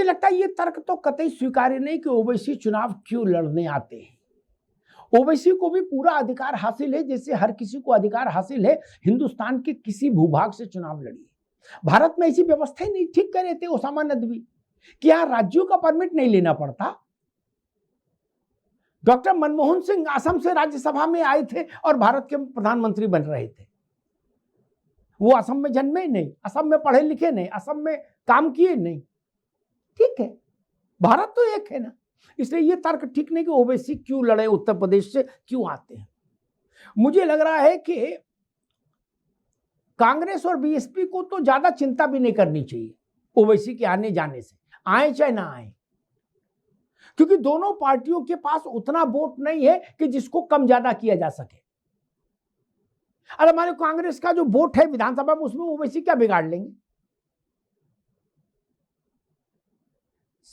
मुझे लगता है ये तर्क तो कतई स्वीकार्य नहीं कि ओवैसी चुनाव क्यों लड़ने आते हैं। ओवैसी को भी पूरा अधिकार हासिल है, जैसे हर किसी को अधिकार हासिल है हिंदुस्तान के किसी भूभाग से चुनाव लड़िए। भारत में ऐसी व्यवस्था ही नहीं। ठीक कह रहे थे ओसामा नदवी कि यहां राज्यों का परमिट नहीं लेना पड़ता। डॉक्टर मनमोहन सिंह असम से राज्यसभा में आए थे और भारत के प्रधानमंत्री बन रहे थे। वो असम में जन्मे नहीं, असम में पढ़े लिखे नहीं, असम में काम किए नहीं। ठीक है, भारत तो एक है ना। इसलिए ये तर्क ठीक नहीं कि ओवैसी क्यों लड़े, उत्तर प्रदेश से क्यों आते हैं। मुझे लग रहा है कि कांग्रेस और बीएसपी को तो ज्यादा चिंता भी नहीं करनी चाहिए ओवैसी के आने जाने से, आए चाहे ना आए, क्योंकि दोनों पार्टियों के पास उतना वोट नहीं है कि जिसको कम ज्यादा किया जा सके। अरे हमारे कांग्रेस का जो वोट है विधानसभा में, उसमें ओवैसी क्या बिगाड़ लेंगे?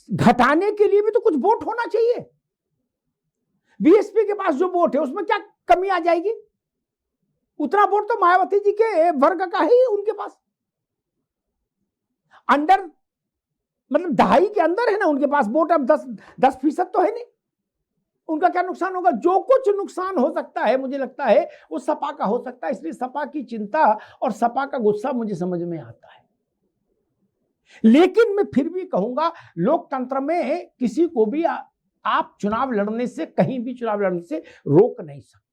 घटाने के लिए भी तो कुछ वोट होना चाहिए। बीएसपी के पास जो वोट है उसमें क्या कमी आ जाएगी? उतना वोट तो मायावती जी के वर्ग का है ही उनके पास। अंडर मतलब 2.5 के अंदर है ना उनके पास वोट। अब 10% तो है नहीं। उनका क्या नुकसान होगा? जो कुछ नुकसान हो सकता है मुझे लगता है वो सपा का हो सकता है। इसलिए सपा की चिंता और सपा का गुस्सा मुझे समझ में आता है। लेकिन मैं फिर भी कहूंगा, लोकतंत्र में किसी को भी आप चुनाव लड़ने से, कहीं भी चुनाव लड़ने से रोक नहीं सकते।